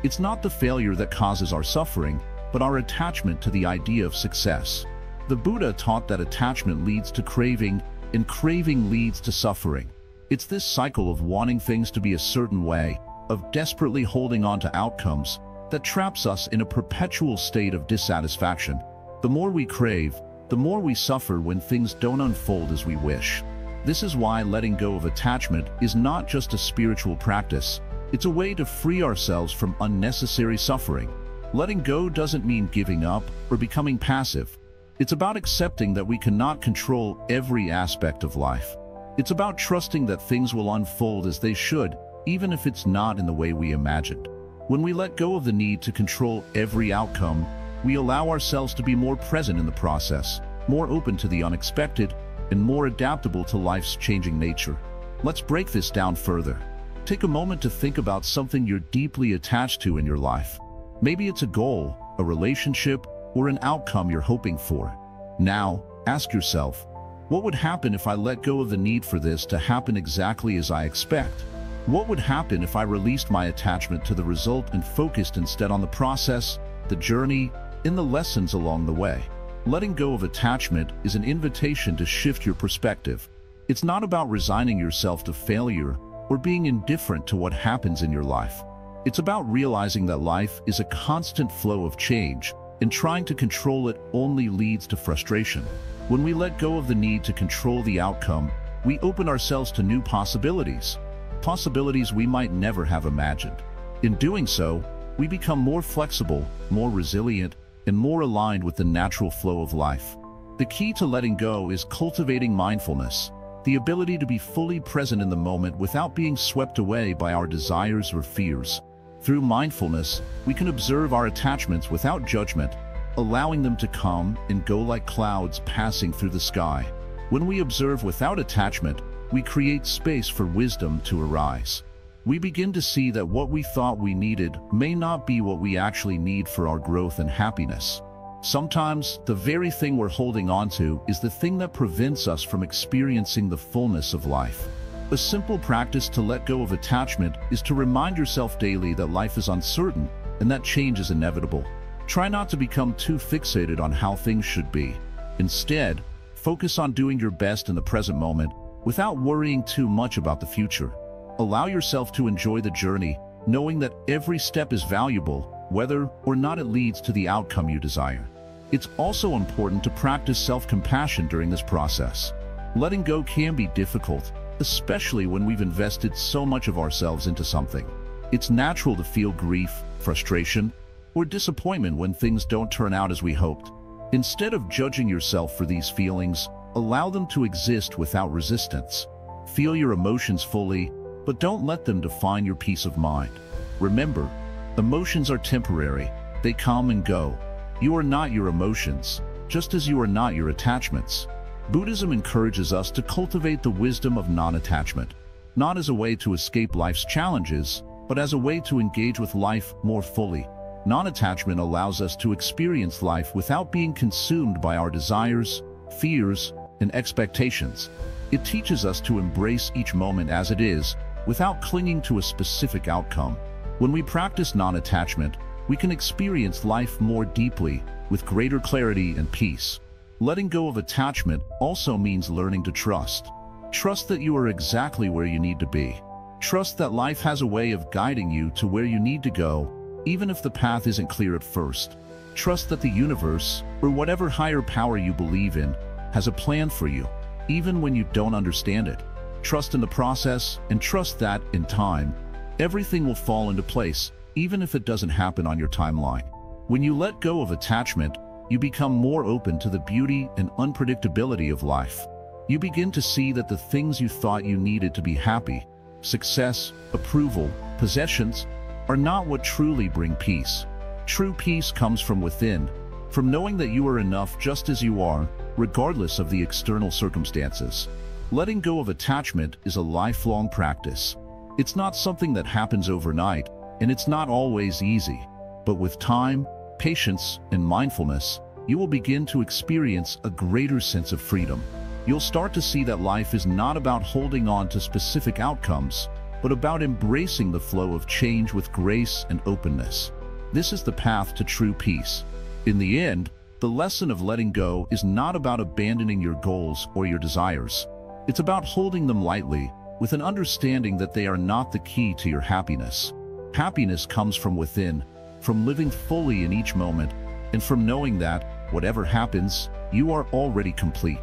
It's not the failure that causes our suffering, but our attachment to the idea of success. The Buddha taught that attachment leads to craving, and craving leads to suffering. It's this cycle of wanting things to be a certain way, of desperately holding on to outcomes, that traps us in a perpetual state of dissatisfaction. The more we crave, the more we suffer when things don't unfold as we wish. This is why letting go of attachment is not just a spiritual practice. It's a way to free ourselves from unnecessary suffering. Letting go doesn't mean giving up or becoming passive. It's about accepting that we cannot control every aspect of life. It's about trusting that things will unfold as they should, even if it's not in the way we imagined. When we let go of the need to control every outcome, we allow ourselves to be more present in the process, more open to the unexpected, and more adaptable to life's changing nature. Let's break this down further. Take a moment to think about something you're deeply attached to in your life. Maybe it's a goal, a relationship, or an outcome you're hoping for. Now, ask yourself, what would happen if I let go of the need for this to happen exactly as I expect? What would happen if I released my attachment to the result and focused instead on the process, the journey, and the lessons along the way? Letting go of attachment is an invitation to shift your perspective. It's not about resigning yourself to failure or being indifferent to what happens in your life. It's about realizing that life is a constant flow of change, and trying to control it only leads to frustration. When we let go of the need to control the outcome, we open ourselves to new possibilities we might never have imagined. In doing so, we become more flexible, more resilient, and more aligned with the natural flow of life. The key to letting go is cultivating mindfulness, the ability to be fully present in the moment without being swept away by our desires or fears. Through mindfulness, we can observe our attachments without judgment, allowing them to come and go like clouds passing through the sky. When we observe without attachment, we create space for wisdom to arise. We begin to see that what we thought we needed may not be what we actually need for our growth and happiness. Sometimes, the very thing we're holding on to is the thing that prevents us from experiencing the fullness of life. A simple practice to let go of attachment is to remind yourself daily that life is uncertain and that change is inevitable. Try not to become too fixated on how things should be. Instead, focus on doing your best in the present moment without worrying too much about the future. Allow yourself to enjoy the journey, knowing that every step is valuable, whether or not it leads to the outcome you desire. It's also important to practice self-compassion during this process. Letting go can be difficult, especially when we've invested so much of ourselves into something. It's natural to feel grief, frustration, or disappointment when things don't turn out as we hoped. Instead of judging yourself for these feelings, allow them to exist without resistance. Feel your emotions fully, but don't let them define your peace of mind. Remember, emotions are temporary. They come and go. You are not your emotions, just as you are not your attachments. Buddhism encourages us to cultivate the wisdom of non-attachment, not as a way to escape life's challenges, but as a way to engage with life more fully. Non-attachment allows us to experience life without being consumed by our desires, fears, and expectations. It teaches us to embrace each moment as it is, without clinging to a specific outcome. When we practice non-attachment, we can experience life more deeply, with greater clarity and peace. Letting go of attachment also means learning to trust. Trust that you are exactly where you need to be. Trust that life has a way of guiding you to where you need to go, even if the path isn't clear at first. Trust that the universe, or whatever higher power you believe in, has a plan for you, even when you don't understand it. Trust in the process, and trust that, in time, everything will fall into place, even if it doesn't happen on your timeline. When you let go of attachment, you become more open to the beauty and unpredictability of life. You begin to see that the things you thought you needed to be happy, success, approval, possessions, are not what truly bring peace. True peace comes from within, from knowing that you are enough just as you are, regardless of the external circumstances. Letting go of attachment is a lifelong practice. It's not something that happens overnight, and it's not always easy. But with time, patience, and mindfulness, you will begin to experience a greater sense of freedom. You'll start to see that life is not about holding on to specific outcomes, but about embracing the flow of change with grace and openness. This is the path to true peace. In the end, the lesson of letting go is not about abandoning your goals or your desires. It's about holding them lightly, with an understanding that they are not the key to your happiness. Happiness comes from within, from living fully in each moment, and from knowing that, whatever happens, you are already complete.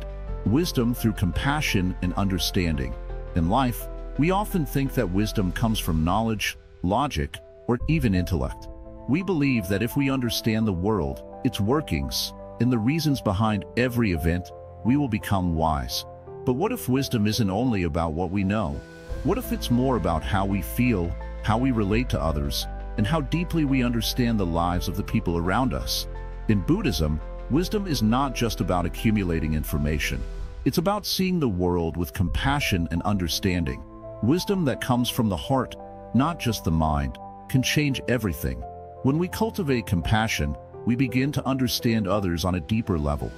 Wisdom through compassion and understanding. In life, we often think that wisdom comes from knowledge, logic, or even intellect. We believe that if we understand the world, its workings, and the reasons behind every event, we will become wise. But what if wisdom isn't only about what we know? What if it's more about how we feel, how we relate to others, and how deeply we understand the lives of the people around us? In Buddhism, wisdom is not just about accumulating information. It's about seeing the world with compassion and understanding. Wisdom that comes from the heart, not just the mind, can change everything. When we cultivate compassion, we begin to understand others on a deeper level.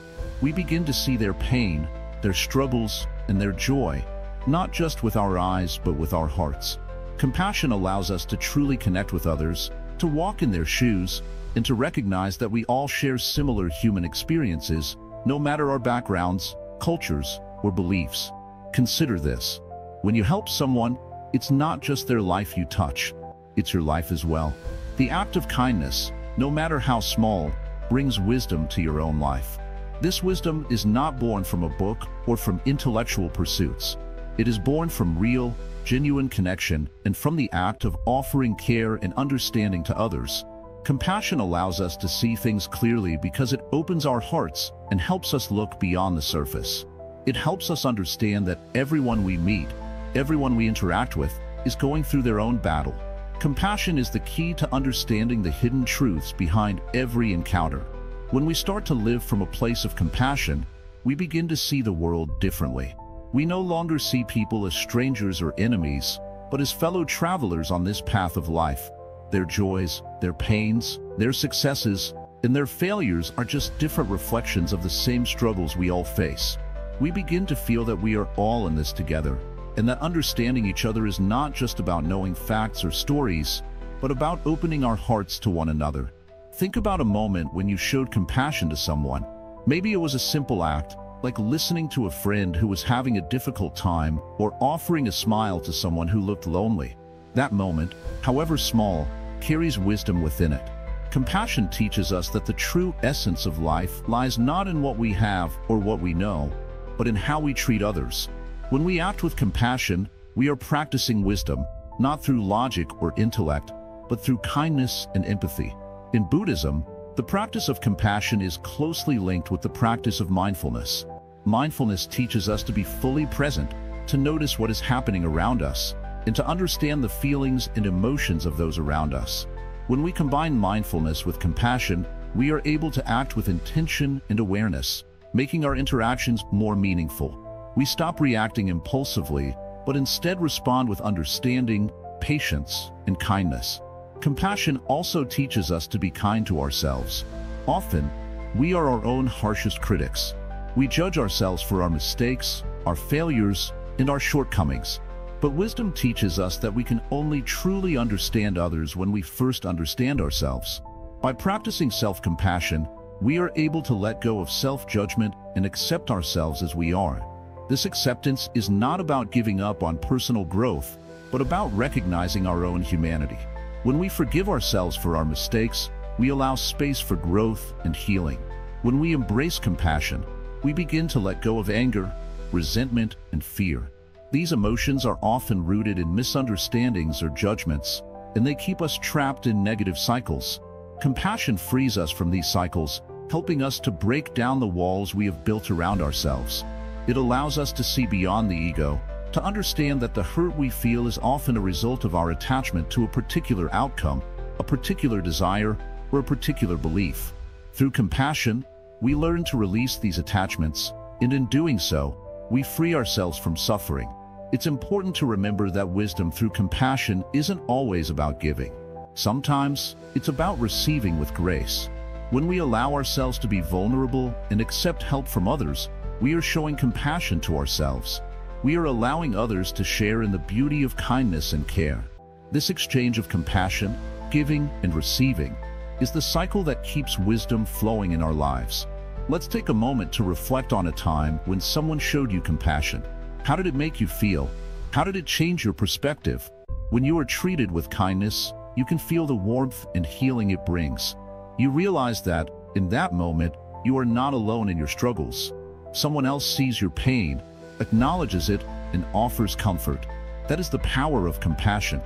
We begin to see their pain, their struggles, and their joy, not just with our eyes, but with our hearts. Compassion allows us to truly connect with others, to walk in their shoes, and to recognize that we all share similar human experiences, no matter our backgrounds, cultures, or beliefs. Consider this. When you help someone, it's not just their life you touch, it's your life as well. The act of kindness, no matter how small, brings wisdom to your own life. This wisdom is not born from a book or from intellectual pursuits. It is born from real, genuine connection and from the act of offering care and understanding to others. Compassion allows us to see things clearly because it opens our hearts and helps us look beyond the surface. It helps us understand that everyone we meet, everyone we interact with, is going through their own battle. Compassion is the key to understanding the hidden truths behind every encounter. When we start to live from a place of compassion, we begin to see the world differently. We no longer see people as strangers or enemies, but as fellow travelers on this path of life. Their joys, their pains, their successes, and their failures are just different reflections of the same struggles we all face. We begin to feel that we are all in this together, and that understanding each other is not just about knowing facts or stories, but about opening our hearts to one another. Think about a moment when you showed compassion to someone. Maybe it was a simple act, like listening to a friend who was having a difficult time, or offering a smile to someone who looked lonely. That moment, however small, carries wisdom within it. Compassion teaches us that the true essence of life lies not in what we have or what we know, but in how we treat others. When we act with compassion, we are practicing wisdom, not through logic or intellect, but through kindness and empathy. In Buddhism, the practice of compassion is closely linked with the practice of mindfulness. Mindfulness teaches us to be fully present, to notice what is happening around us, and to understand the feelings and emotions of those around us. When we combine mindfulness with compassion, we are able to act with intention and awareness, making our interactions more meaningful. We stop reacting impulsively, but instead respond with understanding, patience, and kindness. Compassion also teaches us to be kind to ourselves. Often, we are our own harshest critics. We judge ourselves for our mistakes, our failures, and our shortcomings. But wisdom teaches us that we can only truly understand others when we first understand ourselves. By practicing self-compassion, we are able to let go of self-judgment and accept ourselves as we are. This acceptance is not about giving up on personal growth, but about recognizing our own humanity. When we forgive ourselves for our mistakes, we allow space for growth and healing. When we embrace compassion, we begin to let go of anger, resentment, and fear. These emotions are often rooted in misunderstandings or judgments, and they keep us trapped in negative cycles. Compassion frees us from these cycles, helping us to break down the walls we have built around ourselves. It allows us to see beyond the ego, to understand that the hurt we feel is often a result of our attachment to a particular outcome, a particular desire, or a particular belief. Through compassion, we learn to release these attachments, and in doing so, we free ourselves from suffering. It's important to remember that wisdom through compassion isn't always about giving. Sometimes, it's about receiving with grace. When we allow ourselves to be vulnerable and accept help from others, we are showing compassion to ourselves. We are allowing others to share in the beauty of kindness and care. This exchange of compassion, giving and receiving, is the cycle that keeps wisdom flowing in our lives. Let's take a moment to reflect on a time when someone showed you compassion. How did it make you feel? How did it change your perspective? When you are treated with kindness, you can feel the warmth and healing it brings. You realize that, in that moment, you are not alone in your struggles. Someone else sees your pain, acknowledges it, and offers comfort. That is the power of compassion.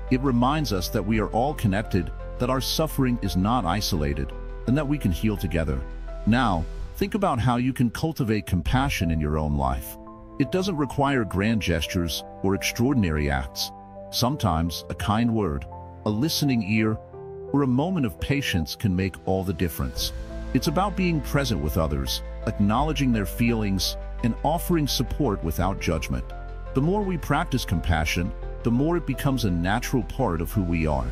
It reminds us that we are all connected, that our suffering is not isolated, and that we can heal together. Now, think about how you can cultivate compassion in your own life. It doesn't require grand gestures or extraordinary acts. Sometimes a kind word, a listening ear, or a moment of patience can make all the difference. It's about being present with others, acknowledging their feelings, and offering support without judgment. The more we practice compassion, the more it becomes a natural part of who we are.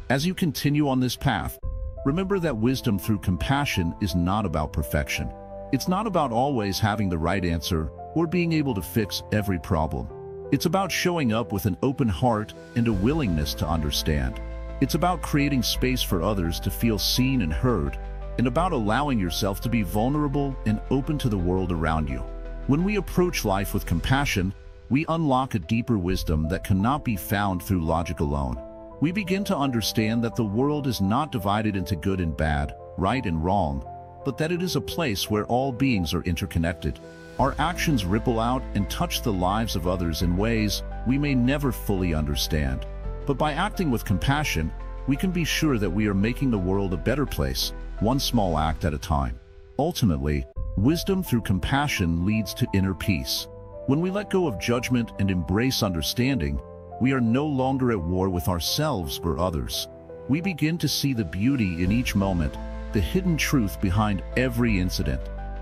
As you continue on this path, remember that wisdom through compassion is not about perfection. It's not about always having the right answer or being able to fix every problem. It's about showing up with an open heart and a willingness to understand. It's about creating space for others to feel seen and heard, and about allowing yourself to be vulnerable and open to the world around you. When we approach life with compassion, we unlock a deeper wisdom that cannot be found through logic alone. We begin to understand that the world is not divided into good and bad, right and wrong, but that it is a place where all beings are interconnected. Our actions ripple out and touch the lives of others in ways we may never fully understand. But by acting with compassion, we can be sure that we are making the world a better place, one small act at a time. Ultimately, wisdom through compassion leads to inner peace. When we let go of judgment and embrace understanding, we are no longer at war with ourselves or others. We begin to see the beauty in each moment, the hidden truth behind every incident.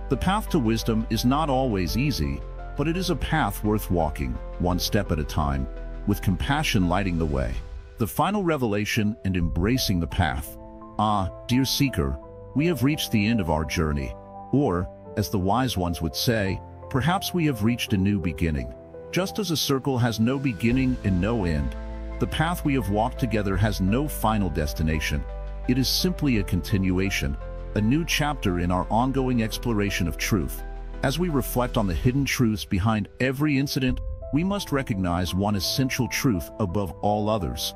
The path to wisdom is not always easy, but it is a path worth walking, one step at a time, with compassion lighting the way. The final revelation and embracing the path. Ah, dear seeker, we have reached the end of our journey. Or, as the wise ones would say, perhaps we have reached a new beginning. Just as a circle has no beginning and no end, the path we have walked together has no final destination. It is simply a continuation, a new chapter in our ongoing exploration of truth. As we reflect on the hidden truths behind every incident, we must recognize one essential truth above all others.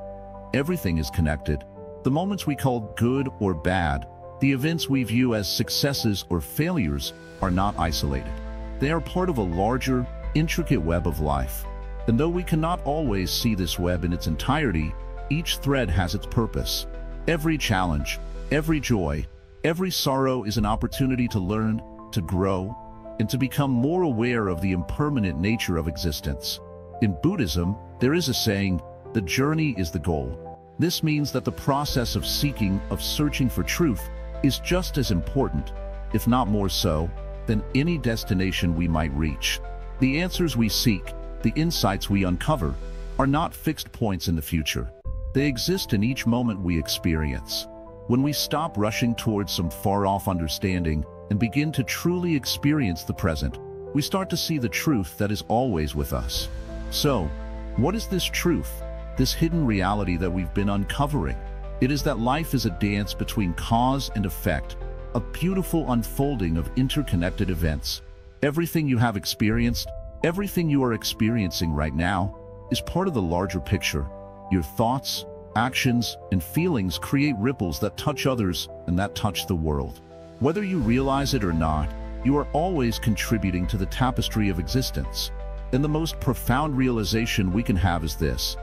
Everything is connected. The moments we call good or bad, the events we view as successes or failures, are not isolated. They are part of a larger, intricate web of life. And though we cannot always see this web in its entirety, each thread has its purpose. Every challenge, every joy, every sorrow is an opportunity to learn, to grow, and to become more aware of the impermanent nature of existence. In Buddhism, there is a saying, "The journey is the goal." This means that the process of seeking, of searching for truth, is just as important, if not more so, than any destination we might reach. The answers we seek, the insights we uncover, are not fixed points in the future. They exist in each moment we experience. When we stop rushing towards some far-off understanding and begin to truly experience the present, we start to see the truth that is always with us. So, what is this truth, this hidden reality that we've been uncovering? It is that life is a dance between cause and effect, a beautiful unfolding of interconnected events. Everything you have experienced, everything you are experiencing right now, is part of the larger picture. Your thoughts, actions, and feelings create ripples that touch others and that touch the world. Whether you realize it or not, you are always contributing to the tapestry of existence. And the most profound realization we can have is this: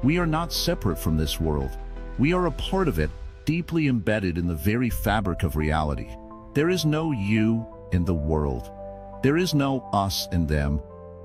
we are not separate from this world. We are a part of it, deeply embedded in the very fabric of reality. There is no you in the world. There is no us and them.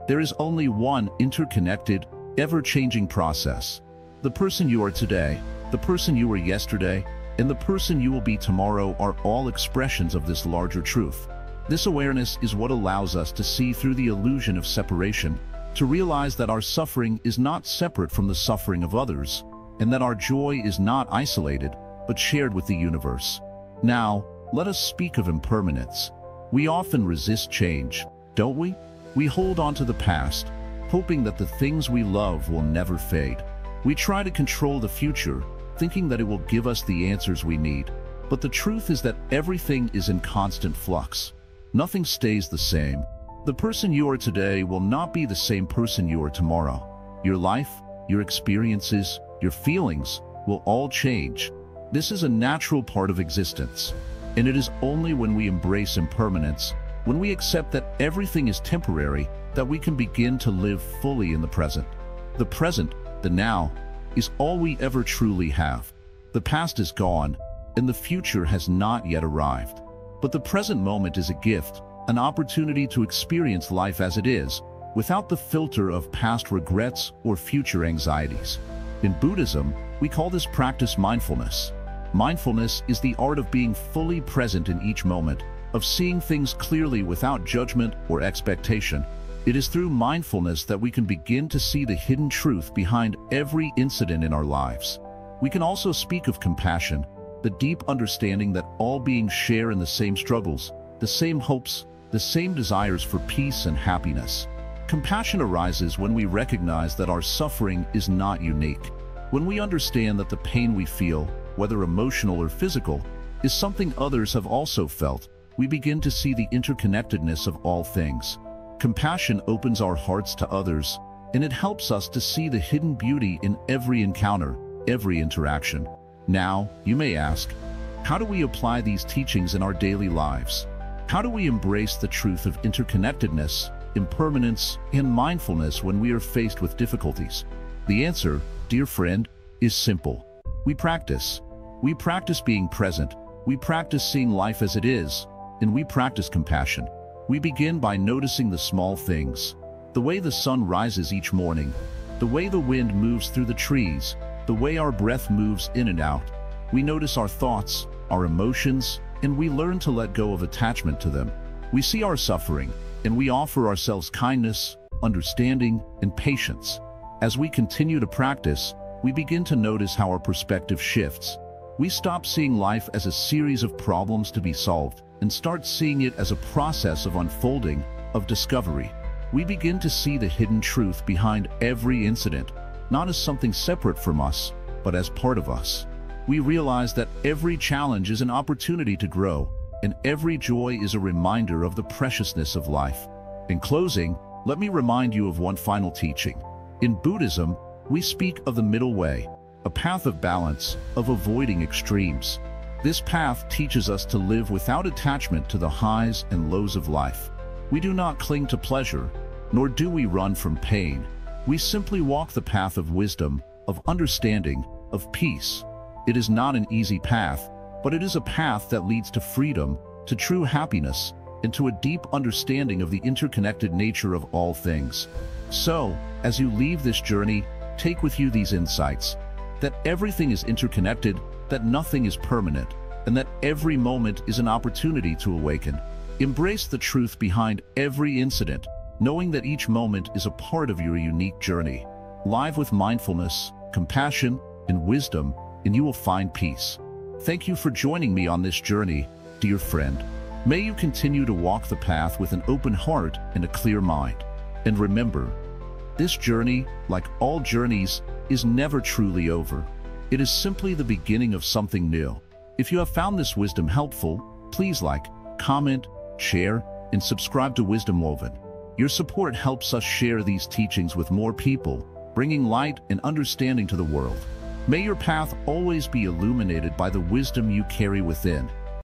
There is only one interconnected, ever-changing process. The person you are today, the person you were yesterday, and the person you will be tomorrow are all expressions of this larger truth. This awareness is what allows us to see through the illusion of separation, to realize that our suffering is not separate from the suffering of others, and that our joy is not isolated, but shared with the universe. Now, let us speak of impermanence. We often resist change, don't we? We hold on to the past, hoping that the things we love will never fade. We try to control the future, thinking that it will give us the answers we need. But the truth is that everything is in constant flux. Nothing stays the same. The person you are today will not be the same person you are tomorrow. Your life, your experiences, your feelings will all change. This is a natural part of existence. And it is only when we embrace impermanence, when we accept that everything is temporary, that we can begin to live fully in the present. The present, the now, is all we ever truly have. The past is gone, and the future has not yet arrived. But the present moment is a gift, an opportunity to experience life as it is, without the filter of past regrets or future anxieties. In Buddhism, we call this practice mindfulness. Mindfulness is the art of being fully present in each moment, of seeing things clearly without judgment or expectation. It is through mindfulness that we can begin to see the hidden truth behind every incident in our lives. We can also speak of compassion, the deep understanding that all beings share in the same struggles, the same hopes, the same desires for peace and happiness. Compassion arises when we recognize that our suffering is not unique. When we understand that the pain we feel, whether emotional or physical, is something others have also felt, we begin to see the interconnectedness of all things. Compassion opens our hearts to others, and it helps us to see the hidden beauty in every encounter, every interaction. Now, you may ask, how do we apply these teachings in our daily lives? How do we embrace the truth of interconnectedness, impermanence, and mindfulness when we are faced with difficulties? The answer, dear friend, is simple. We practice. We practice being present. We practice seeing life as it is, and we practice compassion. We begin by noticing the small things, the way the sun rises each morning, the way the wind moves through the trees, the way our breath moves in and out. We notice our thoughts, our emotions, and we learn to let go of attachment to them. We see our suffering, and we offer ourselves kindness, understanding, and patience. As we continue to practice, we begin to notice how our perspective shifts. We stop seeing life as a series of problems to be solved and start seeing it as a process of unfolding, of discovery. We begin to see the hidden truth behind every incident, not as something separate from us, but as part of us. We realize that every challenge is an opportunity to grow, and every joy is a reminder of the preciousness of life. In closing, let me remind you of one final teaching. In Buddhism, we speak of the middle way, a path of balance, of avoiding extremes. This path teaches us to live without attachment to the highs and lows of life. We do not cling to pleasure, nor do we run from pain. We simply walk the path of wisdom, of understanding, of peace. It is not an easy path, but it is a path that leads to freedom, to true happiness, and to a deep understanding of the interconnected nature of all things. So, as you leave this journey, take with you these insights: that everything is interconnected, that nothing is permanent, and that every moment is an opportunity to awaken. Embrace the truth behind every incident, knowing that each moment is a part of your unique journey. Live with mindfulness, compassion, and wisdom, and you will find peace. Thank you for joining me on this journey, dear friend. May you continue to walk the path with an open heart and a clear mind. And remember, this journey, like all journeys, is never truly over. It is simply the beginning of something new. If you have found this wisdom helpful, please like, comment, share, and subscribe to Wisdom Woven. Your support helps us share these teachings with more people, bringing light and understanding to the world. May your path always be illuminated by the wisdom you carry within.